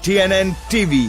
TNN TV।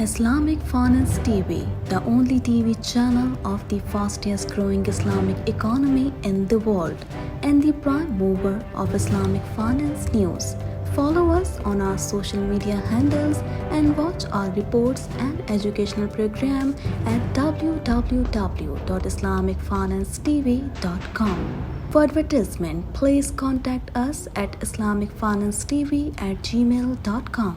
Islamic Finance TV, the only TV channel of the fastest growing Islamic economy in the world and the prime mover of Islamic finance news. Follow us on our social media handles and watch our reports and educational program at www.islamicfinancetv.com. For advertisement, please contact us at islamicfinancetv@gmail.com.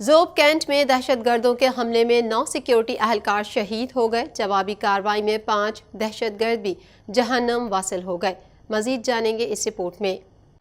Zhob cantt میں دہشت گردوں کے حملے میں 9 security اہلکار شہید ہو گئے، جوابی کارروائی میں 5 دہشت گرد بھی جہنم واصل ہو گئے۔ مزید جانیں گے اس رپورٹ میں۔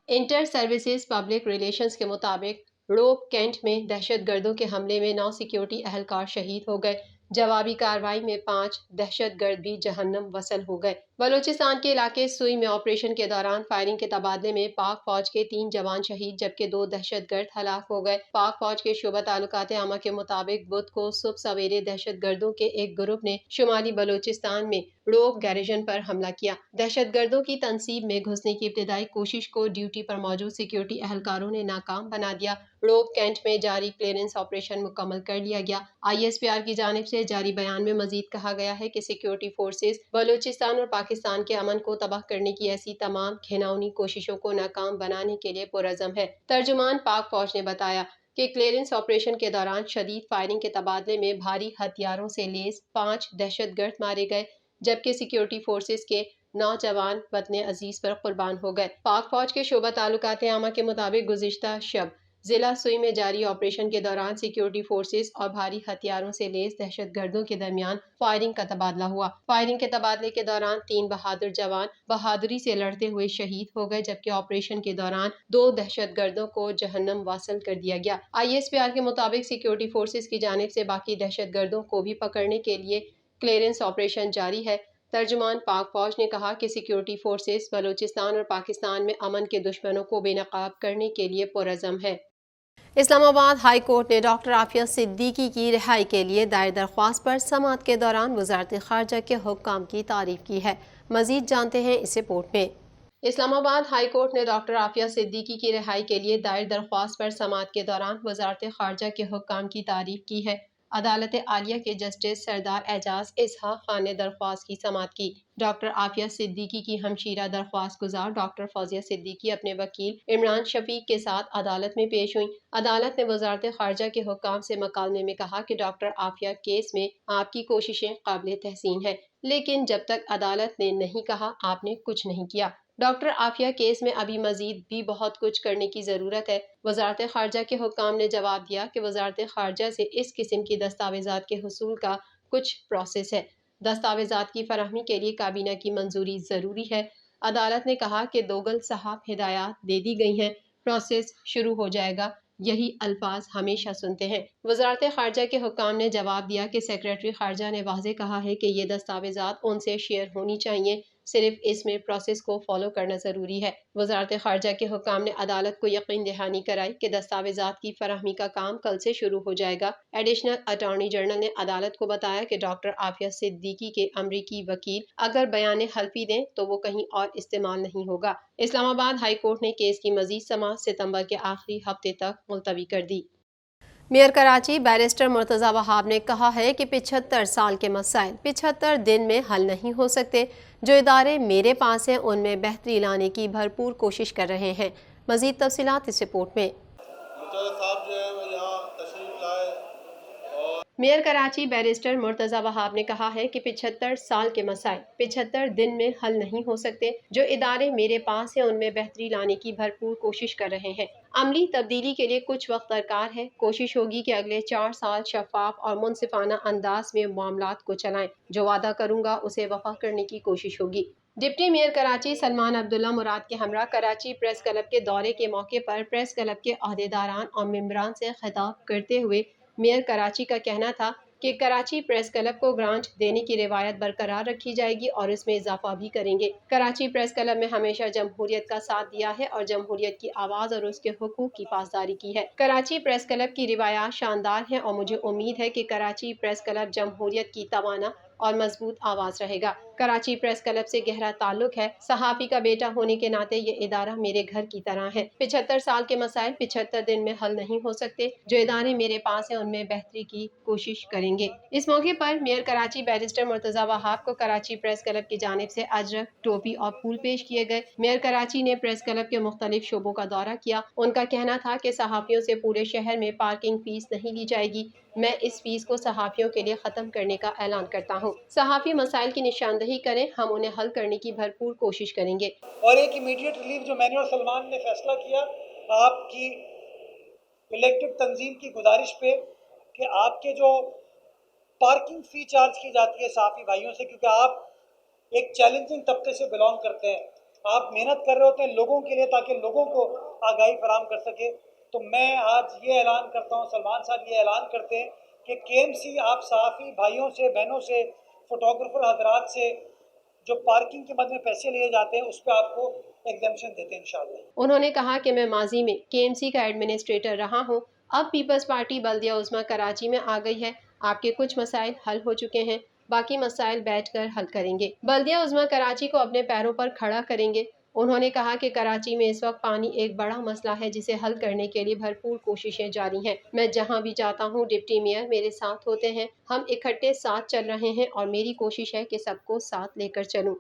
انٹر سروسز پبلک ریلیشنز کے مطابق روب کینٹ میں دہشت گردوں کے حملے میں 9 سیکیورٹی اہلکار شہید ہو گئے، جوابی کارروائی میں 5 دہشت گرد بھی جہنم وصل ہو گئے۔ بلوچستان کے علاقے سوئی میں آپریشن کے دوران فائرنگ کے تبادلے میں پاک فوج کے 3 جوان شہید جبکہ 2 دہشت گرد ہلاک ہو گئے۔ پاک فوج کے شعبہ تعلقات عامہ کے مطابق بدھ کو صبح سویرے دہشت گردوں کے ایک گروپ نے شمالی بلوچستان میں روب گیریژن پر حملہ کیا۔ دہشت گردوں کی تنصیب میں گھسنے کی ابتدائی کوشش کو ڈیوٹی پر موجود سیکیورٹی اہلکاروں نے ناکام بنا دیا۔ روب کینٹ میں جاری کلیئرنس آپریشن مکمل کر لیا گیا۔ ISPR کی جانب سے جاری بیان میں مزید کہا گیا ہے کہ سیکیورٹی فورسز بلوچستان اور پاکستان کے امن کو تباہ کرنے کی ایسی تمام گھناؤنی کوششوں کو ناکام بنانے کے لیے پرعزم ہے۔ ترجمان پاک فوج نے بتایا کہ کلیئرنس آپریشن کے دوران شدید فائرنگ کے تبادلے میں بھاری ہتھیاروں سے لیس 5 دہشت گرد مارے گئے جبکہ سیکیورٹی فورسز کے 9 جوان وطن عزیز پر قربان ہو گئے۔ پاک فوج کے شعبہ تعلقات عامہ کے مطابق گزشتہ شب ضلع سوئی میں جاری آپریشن کے دوران سیکیورٹی فورسز اور بھاری ہتھیاروں سے لیس دہشت گردوں کے درمیان فائرنگ کا تبادلہ ہوا۔ فائرنگ کے تبادلے کے دوران 3 بہادر جوان بہادری سے لڑتے ہوئے شہید ہو گئے جبکہ آپریشن کے دوران 2 دہشت گردوں کو جہنم واصل کر دیا گیا۔ ISPR کے مطابق سیکیورٹی فورسز کی جانب سے باقی دہشت گردوں کو بھی پکڑنے کے لیے کلیئرنس آپریشن جاری ہے۔ ترجمان پاک فوج نے کہا کہ سیکیورٹی فورسز بلوچستان اور پاکستان میں امن کے دشمنوں کو بے نقاب کرنے کے لیے پرعزم ہے۔ اسلام آباد ہائی کورٹ نے ڈاکٹر عافیہ صدیقی کی رہائی کے لیے دائر درخواست پر سماعت کے دوران وزارت خارجہ کے حکام کی تعریف کی ہے۔ مزید جانتے ہیں اس رپورٹ میں۔ اسلام آباد ہائی کورٹ نے ڈاکٹر عافیہ صدیقی کی رہائی کے لیے دائر درخواست پر سماعت کے دوران وزارت خارجہ کے حکام کی تعریف کی ہے۔ عدالت عالیہ کے جسٹس سردار اعجاز اسحاق خان نے درخواست کی سماعت کی۔ ڈاکٹر عافیہ صدیقی کی ہمشیرہ درخواست گزار ڈاکٹر فوزیہ صدیقی اپنے وکیل عمران شفیق کے ساتھ عدالت میں پیش ہوئیں۔ عدالت نے وزارت خارجہ کے حکام سے مکالمے میں کہا کہ ڈاکٹر عافیہ کیس میں آپ کی کوششیں قابل تحسین ہیں، لیکن جب تک عدالت نے نہیں کہا آپ نے کچھ نہیں کیا۔ ڈاکٹر عافیہ کیس میں ابھی مزید بھی بہت کچھ کرنے کی ضرورت ہے۔ وزارت خارجہ کے حکام نے جواب دیا کہ وزارت خارجہ سے اس قسم کی دستاویزات کے حصول کا کچھ پروسیس ہے۔ دستاویزات کی فراہمی کے لیے کابینہ کی منظوری ضروری ہے۔ عدالت نے کہا کہ دوگل صاحب ہدایات دے دی گئی ہیں، پروسیس شروع ہو جائے گا، یہی الفاظ ہمیشہ سنتے ہیں۔ وزارت خارجہ کے حکام نے جواب دیا کہ سیکریٹری خارجہ نے واضح کہا ہے کہ یہ دستاویزات ان سے شیئر ہونی چاہیے، صرف اس میں پروسیس کو فالو کرنا ضروری ہے۔ وزارت خارجہ کے حکام نے عدالت کو یقین دہانی کرائی کہ دستاویزات کی فراہمی کا کام کل سے شروع ہو جائے گا۔ ایڈیشنل اٹارنی جنرل نے عدالت کو بتایا کہ ڈاکٹر عافیہ صدیقی کے امریکی وکیل اگر بیان حلفی دیں تو وہ کہیں اور استعمال نہیں ہوگا۔ اسلام آباد ہائی کورٹ نے کیس کی مزید سماعت ستمبر کے آخری ہفتے تک ملتوی کر دی۔ میئر کراچی بیرسٹر مرتضی وہاب نے کہا ہے کہ 75 سال کے مسائل 75 دن میں حل نہیں ہو سکتے، جو ادارے میرے پاس ہیں ان میں بہتری لانے کی بھرپور کوشش کر رہے ہیں۔ مزید تفصیلات اس رپورٹ میں۔ میئر کراچی بیرسٹر مرتضی وہاب نے کہا ہے کہ 75 سال کے مسائل 75 دن میں حل نہیں ہو سکتے، جو ادارے میرے پاس ہیں ان میں بہتری لانے کی بھرپور کوشش کر رہے ہیں۔ عملی تبدیلی کے لیے کچھ وقت درکار ہے۔ کوشش ہوگی کہ اگلے 4 سال شفاف اور منصفانہ انداز میں معاملات کو چلائیں۔ جو وعدہ کروں گا اسے وفا کرنے کی کوشش ہوگی۔ ڈپٹی میئر کراچی سلمان عبداللہ مراد کے ہمراہ کراچی پریس کلب کے دورے کے موقع پر پریس کلب کے عہدیداران اور ممبران سے خطاب کرتے ہوئے میئر کراچی کا کہنا تھا کہ کراچی پریس کلب کو گرانٹ دینے کی روایت برقرار رکھی جائے گی اور اس میں اضافہ بھی کریں گے۔ کراچی پریس کلب میں ہمیشہ جمہوریت کا ساتھ دیا ہے اور جمہوریت کی آواز اور اس کے حقوق کی پاسداری کی ہے۔ کراچی پریس کلب کی روایات شاندار ہیں اور مجھے امید ہے کہ کراچی پریس کلب جمہوریت کی توانا اور مضبوط آواز رہے گا۔ کراچی پریس کلب سے گہرا تعلق ہے۔ صحافی کا بیٹا ہونے کے ناطے یہ ادارہ میرے گھر کی طرح ہے۔ 75 سال کے مسائل 75 دن میں حل نہیں ہو سکتے، جو ادارے میرے پاس ہیں ان میں بہتری کی کوشش کریں گے۔ اس موقع پر میئر کراچی بیرسٹر مرتضی وہاب کو کراچی پریس کلب کی جانب سے اجرک، ٹوپی اور پھول پیش کیے گئے۔ میئر کراچی نے پریس کلب کے مختلف شعبوں کا دورہ کیا۔ ان کا کہنا تھا کہ صحافیوں سے پورے شہر میں پارکنگ فیس نہیں لی جائے گی۔ میں اس فیس کو صحافیوں کے لیے ختم کرنے کا اعلان کرتا ہوں۔ صحافی مسائل کی نشاندہی کریں، ہم انہیں حل کرنے کی بھرپور کوشش کریں گے۔ اور ایک امیڈیٹ ریلیف جو میں نے اور سلمان نے فیصلہ کیا، آپ کی الیکٹڈ تنظیم کی گزارش پہ کہ آپ کے جو پارکنگ فی چارج کی جاتی ہے صحافی بھائیوں سے، کیونکہ آپ ایک چیلنجنگ طبقے سے بلانگ کرتے ہیں، آپ محنت کر رہے ہوتے ہیں لوگوں کے لیے تاکہ لوگوں کو آگاہی فراہم کر سکے، تو میں آج یہ اعلان کرتا ہوں، سلمان صاحب یہ اعلان کرتے ہیں کہ کے ایم سی آپ صحافی بھائیوں سے، بہنوں سے، فوٹوگرافر حضرات سے جو پارکنگ کے مد میں پیسے لیے جاتے ہیں اس پہ آپ کو ایگزمپشن دیتے ہیں انشاءاللہ۔ انہوں نے کہا کہ میں ماضی میں کے ایم سی کا ایڈمنسٹریٹر رہا ہوں، اب پیپلز پارٹی بلدیہ عظمیٰ کراچی میں آ گئی ہے، آپ کے کچھ مسائل حل ہو چکے ہیں، باقی مسائل بیٹھ کر حل کریں گے، بلدیہ عظمیٰ کراچی کو اپنے پیروں پر کھڑا کریں گے۔ انہوں نے کہا کہ کراچی میں اس وقت پانی ایک بڑا مسئلہ ہے جسے حل کرنے کے لیے بھرپور کوششیں جاری ہیں، میں جہاں بھی جاتا ہوں ڈپٹی میئر میرے ساتھ ہوتے ہیں، ہم اکٹھے ساتھ چل رہے ہیں اور میری کوشش ہے کہ سب کو ساتھ لے کر چلوں۔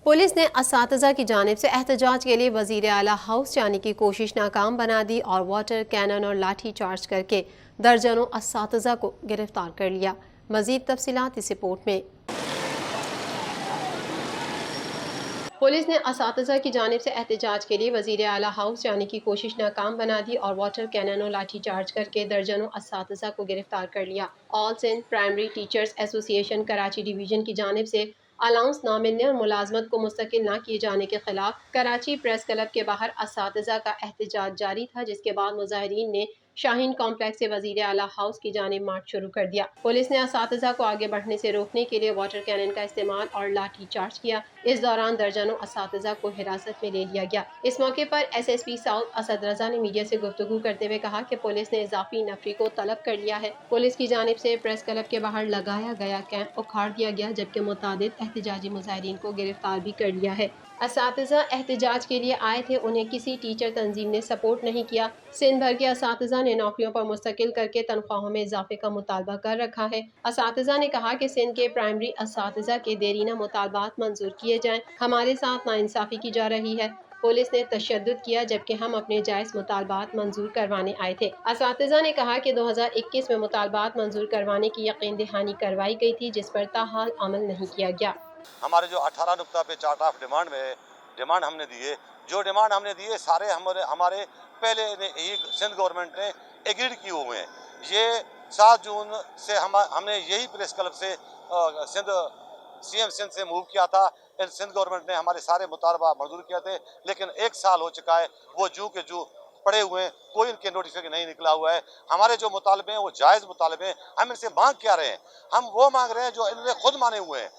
پولیس نے اساتذہ کی جانب سے احتجاج کے لیے وزیر اعلیٰ ہاؤس جانے کی کوشش ناکام بنا دی اور واٹر کینن اور لاٹھی چارج کر کے درجنوں اساتذہ کو گرفتار کر لیا۔ مزید تفصیلات اس رپورٹ میں۔ پولیس نے اساتذہ کی جانب سے احتجاج کے لیے وزیر اعلیٰ ہاؤس جانے کی کوشش ناکام بنا دی اور واٹر کینن اور لاٹھی چارج کر کے درجنوں اساتذہ کو گرفتار کر لیا۔ آل سندھ پرائمری ٹیچرز ایسوسی ایشن کراچی ڈویژن کی جانب سے الاؤنس نہ ملنے اور ملازمت کو مستقل نہ کیے جانے کے خلاف کراچی پریس کلب کے باہر اساتذہ کا احتجاج جاری تھا، جس کے بعد مظاہرین نے شاہین کمپلیکس سے وزیر اعلیٰ ہاؤس کی جانب مارچ شروع کر دیا۔ پولیس نے اساتذہ کو آگے بڑھنے سے روکنے کے لیے واٹر کینن کا استعمال اور لاٹھی چارج کیا۔ اس دوران درجنوں اساتذہ کو حراست میں لے لیا گیا۔ اس موقع پر S S P south Asad Raza نے میڈیا سے گفتگو کرتے ہوئے کہا کہ پولیس نے اضافی نفری کو طلب کر لیا ہے۔ پولیس کی جانب سے پریس کلب کے باہر لگایا گیا کیمپ اکھاڑ دیا گیا، جبکہ متعدد احتجاجی مظاہرین کو گرفتار بھی کر لیا ہے۔ اساتذہ احتجاج کے لیے آئے تھے، انہیں کسی ٹیچر تنظیم نے سپورٹ نہیں کیا۔ سندھ بھر کے اساتذہ نے نوکریوں پر مستقل کر کے تنخواہوں میں اضافے کا مطالبہ کر رکھا ہے۔ اساتذہ نے کہا کہ سندھ کے پرائمری اساتذہ کے دیرینہ مطالبات منظور کیے جائیں، ہمارے ساتھ ناانصافی کی جا رہی ہے۔ پولیس نے تشدد کیا جبکہ ہم اپنے جائز مطالبات منظور کروانے آئے تھے۔ اساتذہ نے کہا کہ 2021 میں مطالبات منظور کروانے کی یقین دہانی کروائی گئی تھی، جس پر تاحال عمل نہیں کیا گیا۔ ہمارے جو 18 نقطہ پہ چارٹ آف ڈیمانڈ میں ڈیمانڈ ہم نے دیے، جو ڈیمانڈ ہم نے دیے سارے ہمارے پہلے ہی سندھ گورنمنٹ نے ایگریڈ کیے ہوئے ہیں۔ یہ 7 جون سے ہم نے یہی پریس کلب سے سندھ سی ایم سندھ سے موو کیا تھا، سندھ گورنمنٹ نے ہمارے سارے مطالبہ منظور کیا تھے، لیکن 1 سال ہو چکا ہے، وہ جو کے جو پڑے ہوئے ہیں، کوئی ان کے نوٹیفیکیشن نہیں نکلا ہوا ہے۔ ہمارے جو مطالبے ہیں وہ جائز مطالبے ہیں، ہم ان سے مانگ کیا رہے ہیں؟ ہم وہ مانگ رہے ہیں جو انہوں نے خود مانے ہوئے ہیں۔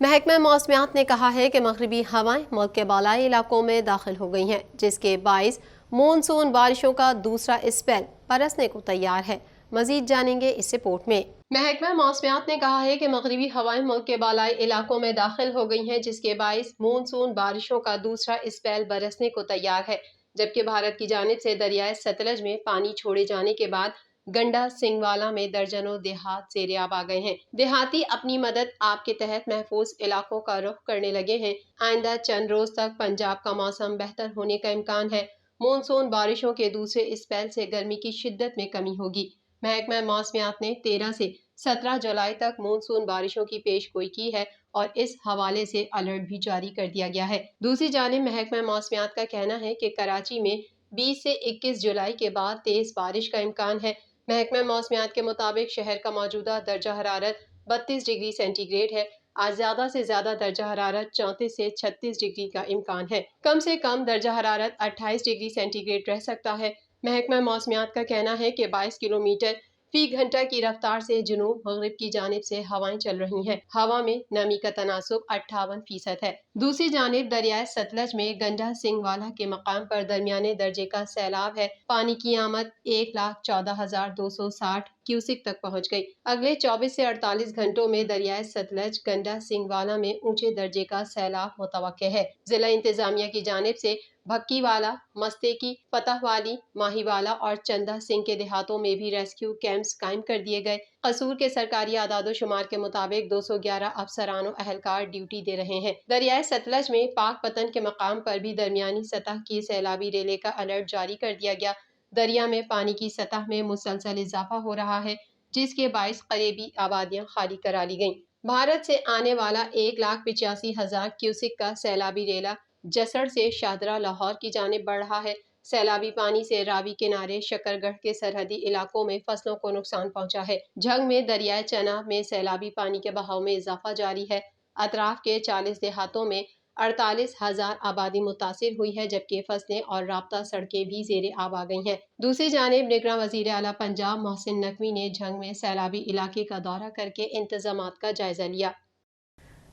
محکمہ موسمیات نے کہا ہے کہ مغربی ہوائیں ملک کے بالائی علاقوں میں داخل ہو گئی ہیں، جس کے باعث مونسون بارشوں کا دوسرا اسپیل برسنے کو تیار ہے۔ مزید جانیں گے اس رپورٹ میں۔ محکمہ موسمیات نے کہا ہے کہ مغربی ہوائیں ملک کے بالائی علاقوں میں داخل ہو گئی ہیں، جس کے باعث مونسون بارشوں کا دوسرا اسپیل برسنے کو تیار ہے، جبکہ بھارت کی جانب سے دریائے ستلج میں پانی چھوڑے جانے کے بعد گنڈا سنگوالا میں درجنوں دیہات زیریاب آ گئے ہیں۔ دیہاتی اپنی مدد آپ کے تحت محفوظ علاقوں کا رخ کرنے لگے ہیں۔ آئندہ چند روز تک پنجاب کا موسم بہتر ہونے کا امکان ہے۔ مونسون بارشوں کے دوسرے اسپیل سے گرمی کی شدت میں کمی ہوگی۔ محکمہ موسمیات نے 13 سے 17 جولائی تک مونسون بارشوں کی پیش گوئی کی ہے اور اس حوالے سے الرٹ بھی جاری کر دیا گیا ہے۔ دوسری جانب محکمہ موسمیات کا کہنا ہے کہ کراچی میں 20 سے 21 جولائی کے بعد تیز بارش کا امکان ہے۔ محکمہ موسمیات کے مطابق شہر کا موجودہ درجہ حرارت 32 ڈگری سینٹی گریڈ ہے۔ آج زیادہ سے زیادہ درجہ حرارت 34 سے 36 ڈگری کا امکان ہے۔ کم سے کم درجہ حرارت 28 ڈگری سینٹی گریڈ رہ سکتا ہے۔ محکمہ موسمیات کا کہنا ہے کہ 22 کلومیٹر فی گھنٹہ کی رفتار سے جنوب مغرب کی جانب سے ہوائیں چل رہی ہیں۔ ہوا میں نمی کا تناسب 58% ہے۔ دوسری جانب دریائے ستلج میں گنڈا سنگوالا کے مقام پر درمیانے درجے کا سیلاب ہے۔ پانی کی آمد 1,14,260 کیوسک تک پہنچ گئی۔ اگلے 24 سے 48 گھنٹوں میں دریائے ستلج گنڈا سنگوالا میں اونچے درجے کا سیلاب متوقع ہے۔ ضلع انتظامیہ کی جانب سے بھکی والا، مستیکی، فتح والی، ماہی والا اور چندہ سنگھ کے دیہاتوں میں بھی ریسکیو کیمپس قائم کر دیے گئے۔ قصور کے سرکاری اعداد و شمار کے مطابق 211 افسران و اہلکار ڈیوٹی دے رہے ہیں۔ دریائے ستلج میں پاک پتن کے مقام پر بھی درمیانی سطح کی سیلابی ریلے کا الرٹ جاری کر دیا گیا۔ دریا میں پانی کی سطح میں مسلسل اضافہ ہو رہا ہے، جس کے باعث قریبی آبادیاں خالی کرا لی گئیں۔ بھارت سے آنے والا 1,85,000 کیوسک کا سیلابی ریلا جسڑ سے شاہدرہ لاہور کی جانب بڑھ رہا ہے۔ سیلابی پانی سے راوی کنارے شکرگڑھ کے سرحدی علاقوں میں فصلوں کو نقصان پہنچا ہے۔ جھنگ میں دریائے چناب میں سیلابی پانی کے بہاؤ میں اضافہ جاری ہے۔ اطراف کے 40 دیہاتوں میں 48,000 آبادی متاثر ہوئی ہے، جبکہ فصلیں اور رابطہ سڑکیں بھی زیر آب آ گئی ہیں۔ دوسری جانب نگراں وزیر اعلیٰ پنجاب محسن نقوی نے جھنگ میں سیلابی علاقے کا دورہ کر کے انتظامات کا جائزہ لیا۔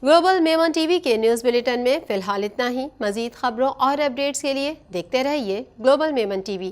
گلوبل میمن ٹی وی کے نیوز بلیٹن میں فی الحال اتنا ہی۔ مزید خبروں اور اپڈیٹس کے لیے دیکھتے رہیے گلوبل میمن ٹی وی۔